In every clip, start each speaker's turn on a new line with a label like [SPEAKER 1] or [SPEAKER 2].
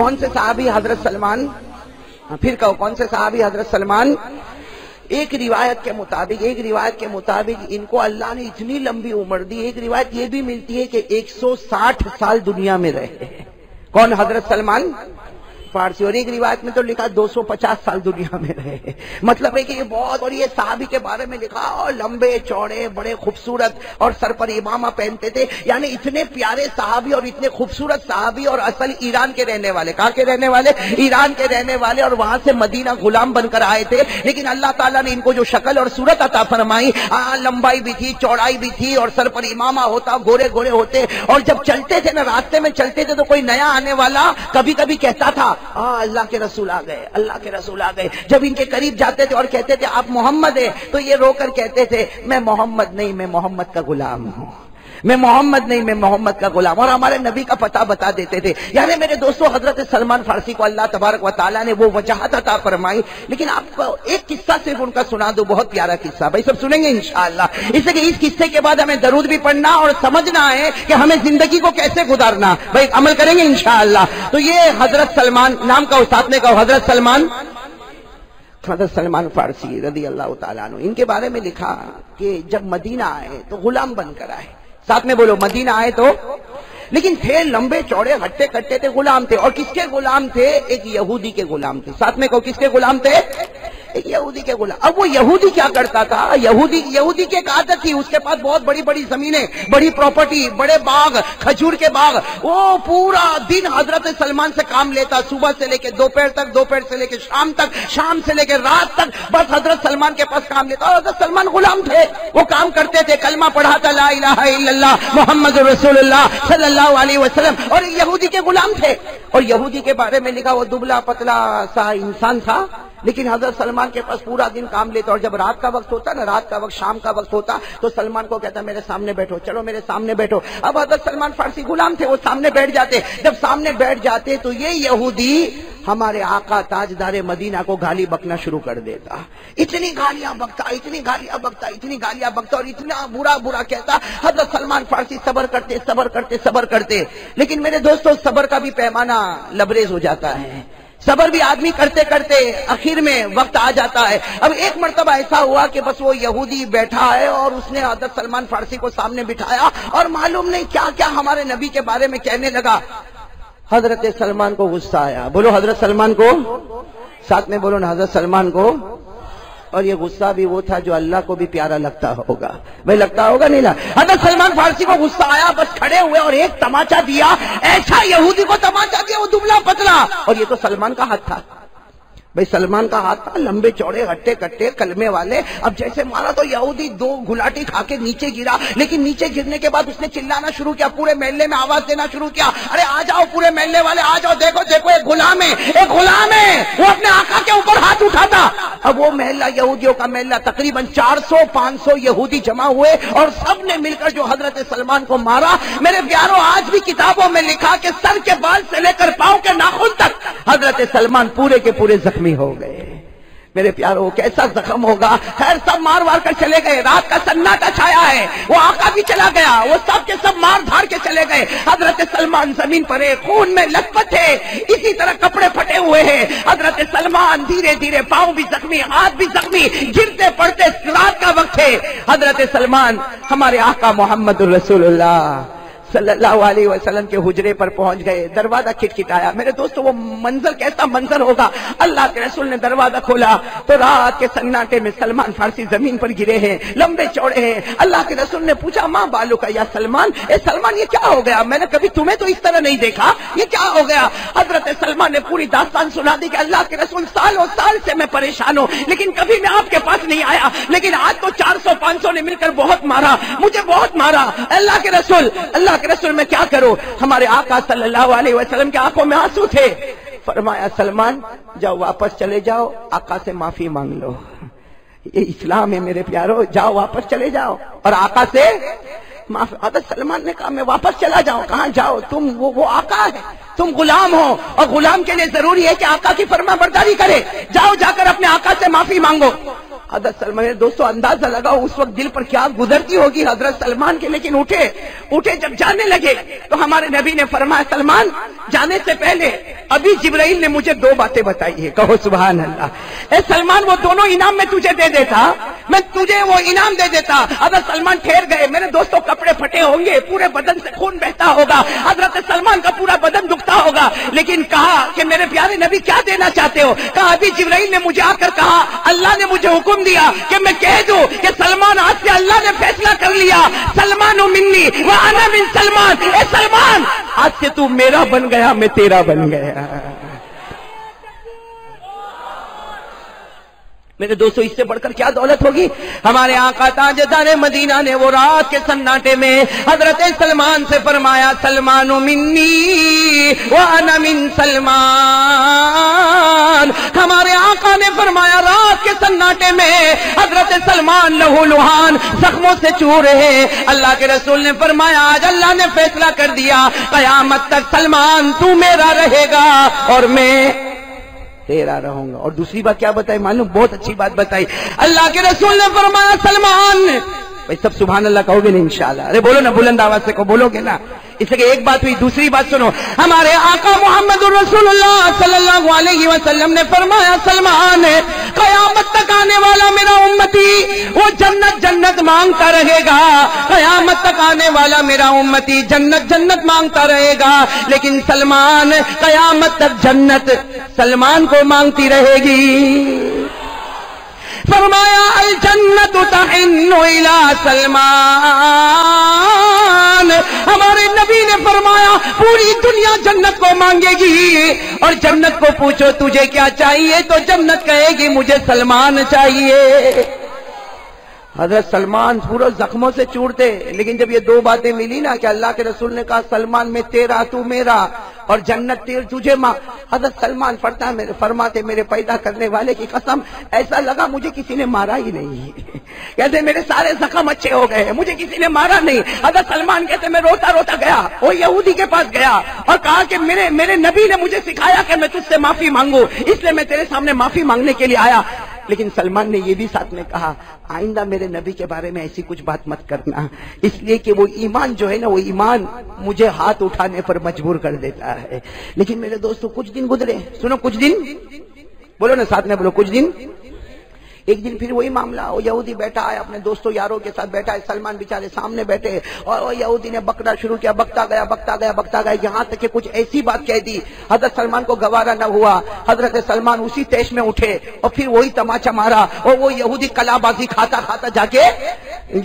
[SPEAKER 1] کون سے صحابی حضرت سلمان؟ پھر کہو کون سے صحابی حضرت سلمان؟ ایک روایت کے مطابق ان کو اللہ نے اتنی لمبی عمر دی، ایک روایت یہ بھی ملتی ہے کہ 160 سال دنیا میں رہے ہیں۔ کون؟ حضرت سلمان فارسی۔ اور ایک روایت میں تو لکھا 250 سال دنیا میں رہے۔ مطلب ہے کہ یہ بہت، اور یہ صحابی کے بارے میں لکھا اور لمبے چوڑے بڑے خوبصورت اور سر پر امامہ پہنتے تھے، یعنی اتنے پیارے صحابی اور اتنے خوبصورت صحابی، اور اصل ایران کے رہنے والے، کہاں کے رہنے والے؟ ایران کے رہنے والے، اور وہاں سے مدینہ غلام بن کر آئے تھے۔ لیکن اللہ تعالیٰ نے ان کو جو شکل اور صورت عطا فرمائی، لمبائی بھی تھی، چوڑائی بھی تھی، اور سر پر امامہ ہوتا، گورے گورے ہوتے، اور جب چلتے تھے نا، راستے میں چلتے تھے تو کوئی نیا آنے والا کبھی کبھی کہتا تھا اللہ کے رسول آ گئے، اللہ کے رسول آ گئے۔ جب ان کے قریب جاتے تھے اور کہتے تھے آپ محمد ہیں، تو یہ رو کر کہتے تھے میں محمد نہیں، میں محمد کا غلام ہوں، میں محمد نہیں، میں محمد کا غلام، اور ہمارے نبی کا پتہ بتا دیتے تھے۔ یعنی میرے دوستو، حضرت سلمان فارسی کو اللہ تبارک و تعالیٰ نے وہ وجاہت عطا فرمائی۔ لیکن آپ کو ایک قصہ صرف ان کا سنا دو، بہت پیارا قصہ، بھائی سب سنیں گے انشاءاللہ، اس لیے کہ اس قصے کے بعد ہمیں درود بھی پڑھنا اور سمجھنا ہے کہ ہمیں زندگی کو کیسے گزارنا، بھائی عمل کریں گے انشاءاللہ۔ تو یہ حضرت سلمان، نام کا استاد نے کہا حضرت سلمان فارسی رضی اللہ تعالیٰ عنہ، ان کے بارے میں لکھا کہ جب مدینہ آئے تو غلام بن کر آئے، ساتھ میں بولو مدینہ آئے تو، لیکن تھے لمبے چوڑے ہٹے کٹے تھے، غلام تھے، اور کس کے غلام تھے؟ ایک یہودی کے غلام تھے، ساتھ میں کہو کس کے غلام تھے؟ ایک یہودی کے غلام۔ اب وہ یہودی کیا کرتا تھا؟ یہودی کی ایک عادت تھی، اس کے پاس بہت بڑی بڑی زمینیں، بڑی پراپرٹی، بڑے باغ، کھجور کے باغ، وہ پورا دن حضرت سلمان سے کام لیتا، صبح سے لے کے دوپہر تک، دوپہر سے لے کے شام تک، شام سے لے کے رات تک، بس حضرت سلمان کے پاس کام لیتا، اور حضرت سلمان غلام تھے، وہ کام کرتے تھے، کلمہ پڑھاتا لا الہ الا اللہ محمد رسول اللہ صلی اللہ علیہ وسلم، اور یہودی کے غلام تھے۔ اور یہودی کے بارے میں لکھا وہ دبلا پتلا سا انسان تھا، لیکن حضرت سلمان کے پاس پورا دن کام لیتا، اور جب رات کا وقت ہوتا نا، رات کا وقت، شام کا وقت ہوتا، تو سلمان کو کہتا میرے سامنے بیٹھو، چلو میرے سامنے بیٹھو۔ اب حضرت سلمان فارسی غلام تھے، وہ سامنے بیٹھ جاتے، جب سامنے بیٹھ جاتے تو یہ یہودی ہمارے آقا تاجدار مدینہ کو گالی بکنا شروع کر دیتا، اتنی گالیاں بکتا، اتنی گالیاں بکتا، اتنی گالیاں بکتا، اور اتنا برا کہتا۔ حضرت سلمان فارسی صبر کرتے، لیکن میرے دوستو صبر کا بھی پیمانہ لبریز ہو جاتا ہے، صبر بھی آدمی کرتے کرتے آخر میں وقت آ جاتا ہے۔ اب ایک مرتبہ ایسا ہوا کہ بس وہ یہودی بیٹھا ہے، اور اس نے حضرت سلمان فارسی کو سامنے بٹھایا، اور معلوم نہیں کیا کیا ہمارے نبی کے بارے میں کہنے لگا۔ حضرت سلمان کو غصہ آیا، بولو حضرت سلمان کو، ساتھ میں بولو نا حضرت سلمان کو۔ اور یہ غصہ بھی وہ تھا جو اللہ کو بھی پیارا لگتا ہوگا، بھائی لگتا ہوگا نہیں نا؟ حضرت سلمان فارسی کو غصہ آیا، بس کھڑے ہوئے اور ایک تماچا دیا، ایسا یہودی کو تماچا دیا، وہ دبلا پتلا، اور یہ تو سلمان کا ہاتھ تھا، بھئی سلمان کا ہاتھ تھا، لمبے چوڑے ہٹے کٹے کلمے والے۔ اب جیسے مارا تو یہودی دو گھلاٹی کھا کے نیچے گرا، لیکن نیچے گرنے کے بعد اس نے چلانا شروع کیا، پورے محلے میں آواز دینا شروع کیا، ارے آ جاؤ پورے محلے والے آ جاؤ، دیکھو دیکھو ایک غلام ہے، وہ اپنے آقا کے اوپر ہاتھ اٹھاتا۔ اب وہ محلہ یہودیوں کا محلہ، تقریباً 400-500 یہودی جمع ہوئے، اور سب نے مل کر جو حضرت سلمان کو مارا۔ میرے پیاروں، آج بھی کتابوں میں لکھا کہ سر کے بال سے لے کر پاؤں کے ناخن تک حضرت سلمان پورے کے پورے زخمی ہو گئے۔ میرے پیاروں، کیسا زخم ہوگا؟ خیر سب مار کر چلے گئے، رات کا سناٹا چھایا ہے، وہ آقا بھی چلا گیا، وہ سب کے سب مار دھاڑ کے چلے گئے۔ حضرت سلمان زمین پر ہے، خون میں لت پت ہے، اسی طرح کپڑے پھٹے ہوئے ہیں۔ حضرت سلمان دھیرے دھیرے، پاؤں بھی زخمی، ہاتھ بھی زخمی، گرتے پڑتے، رات کا وقت ہے۔ حضرت سلمان ہمارے آقا محمد رسول اللہ صلی اللہ علیہ وسلم کے حجرے پر پہنچ گئے، دروازہ کھٹکھٹایا۔ میرے دوستو، وہ منظر کیسا منظر ہوگا؟ اللہ کے رسول نے دروازہ کھولا تو رات کے سناٹے میں سلمان فارسی زمین پر گرے ہیں، لمبے چوڑے ہیں۔ اللہ کے رسول نے پوچھا ماں بالو کا یا سلمان، اے سلمان یہ کیا ہو گیا؟ میں نے کبھی تمہیں تو اس طرح نہیں دیکھا، یہ کیا ہو گیا؟ حضرت سلمان نے پوری داستان سنا دی کہ اللہ کے رسول سالوں سال سے میں پریشان ہوں، لیکن کبھی میں آپ کے پاس نہیں آیا، لیکن آج تو 400-500 نے مل کر بہت مارا، مجھے بہت مارا۔ اللہ کے رسول میں کیا کروں؟ ہمارے آقا صلی اللہ علیہ وسلم کے آنکھوں میں آنسو تھے۔ فرمایا سلمان جاؤ واپس چلے جاؤ، آقا سے معافی مانگ لو، یہ اسلام ہے میرے پیارو، جاؤ واپس چلے جاؤ اور آقا سے معافی۔ حضرت سلمان نے کہا میں واپس چلا جاؤں؟ کہاں جاؤ؟ تم وہ آقا ہے، تم غلام ہو، اور غلام کے لیے ضروری ہے کہ آقا کی فرما برداری کرے، جاؤ جا کر اپنے آقا سے معافی مانگو۔ حضرت سلمان، دوستوں اندازہ لگاؤ اس وقت دل پر کیا گزرتی ہوگی حضرت سلمان کے. لیکن اٹھے جب جانے لگے تو ہمارے نبی نے فرمایا سلمان جانے سے پہلے ابھی جبرائیل نے مجھے 2 باتیں بتائی ہے. کہو سبحان اللہ. اے سلمان وہ دونوں انعام میں تجھے دے دیتا، میں تجھے وہ انعام دے دیتا. حضرت سلمان ٹھہر گئے. میرے دوستوں کپڑے پھٹے ہوں گے، پورے بدن سے خون بہتا ہوگا، حضرت سلمان کا پورا بدن دکھتا ہوگا. لیکن کہا کہ میرے پیارے نبی کیا دینا چاہتے ہو؟ کہا ابھی جبرائیل نے مجھے آ کر کہا، اللہ نے مجھے حکم دیا کہ میں کہہ دوں کہ سلمان آج سے اللہ نے فیصلہ کر لیا، سلمان منی وانا من سلمان. اے سلمان آج سے تو میرا بن گیا، میں تیرا بن گیا. میرے دوستو اس سے بڑھ کر کیا دولت ہوگی؟ ہمارے آقا تاجدار مدینہ نے وہ رات کے سناٹے میں حضرت سلمان سے فرمایا سلمان منی وانا من سلمان. ہمارے آقا نے فرمایا رات کے سناٹے میں حضرت سلمان لہو لہان زخموں سے چور ہے. اللہ کے رسول نے فرمایا آج اللہ نے فیصلہ کر دیا، قیامت تک سلمان تو میرا رہے گا اور میں تیرا رہوں گا. اور دوسری بات کیا بتائی معلوم؟ بہت اچھی بات بتائی. اللہ کے رسول نے فرمایا سلمان، بھائی سب سبحان اللہ کہو گے نا انشاءاللہ؟ ارے بولو نا، بلند آواز سے کہو، بولو گے نا؟ اس لیے ایک بات ہوئی. دوسری بات سنو، ہمارے آقا محمد الرسول اللہ صلی اللہ علیہ وسلم نے فرمایا سلمان قیامت تک آنے والا میرا امتی وہ جنت جنت مانگتا رہے گا. قیامت تک آنے والا میرا امتی جنت جنت مانگتا رہے گا، لیکن سلمان قیامت تک جنت سلمان کو مانگتی رہے گی. فرمایا الجنت تحن الی سلمان. ہمارے نبی نے فرمایا پوری دنیا جنت کو مانگے گی، اور جنت کو پوچھو تجھے کیا چاہیے تو جنت کہے گی مجھے سلمان چاہیے. حضرت سلمان پورا زخموں سے چورتے، لیکن جب یہ 2 باتیں ملی نا کہ اللہ کے رسول نے کہا سلمان میں تیرا تو میرا اور جنت تجھے ماں، حضرت سلمان فرماتے میرے پیدا کرنے والے کی قسم ایسا لگا مجھے کسی نے مارا ہی نہیں. کہتے میرے سارے زخم اچھے ہو گئے، مجھے کسی نے مارا نہیں. حضرت سلمان کہتے میں روتا روتا گیا وہ یہودی کے پاس گیا اور کہا کہ میرے نبی نے مجھے سکھایا کہ میں تجھ سے معافی مانگوں، اس لیے میں تیرے سامنے معافی مانگنے کے لیے آیا. لیکن سلمان نے یہ بھی ساتھ میں کہا آئندہ میرے نبی کے بارے میں ایسی کچھ بات مت کرنا، اس لیے کہ وہ ایمان جو ہے نا وہ ایمان مجھے ہاتھ اٹھانے پر مجبور کر دیتا ہے. لیکن میرے دوستو کچھ دن گزرے، سنو کچھ دن، بولو نا ساتھ میں بولو کچھ دن. ایک دن پھر وہی معاملہ، وہ یہودی بیٹھا ہے اپنے دوستوں یاروں کے ساتھ بیٹھا ہے، سلمان بیچارے سامنے بیٹھے اور وہ یہودی نے بکنا شروع کیا، بکتا گیا یہاں تک کہ کچھ ایسی بات کہہ دی حضرت سلمان کو گوارا نہ ہوا. حضرت سلمان اسی تیش میں اٹھے اور پھر وہی تماچا مارا اور وہ یہودی کلا بازی کھاتا جا کے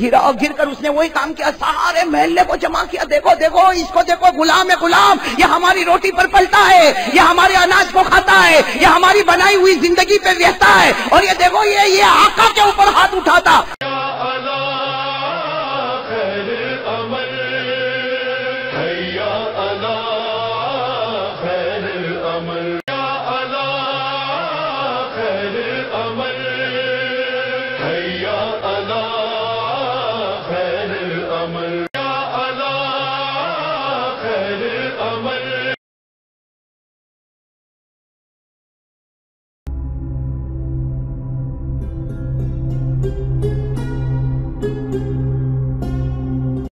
[SPEAKER 1] گرا، اور گر کر اس نے وہی کام کیا، سارے محلے کو جمع کیا، دیکھو اس کو دیکھو، غلام ہے غلام، یہ ہماری روٹی پر پلتا ہے، یہ ہمارے اناج کو کھاتا ہے، یہ ہماری بنائی ہوئی زندگی پہ رہتا ہے، اور یہ دیکھو یہ آقا کے اوپر ہاتھ اٹھاتا.
[SPEAKER 2] خیر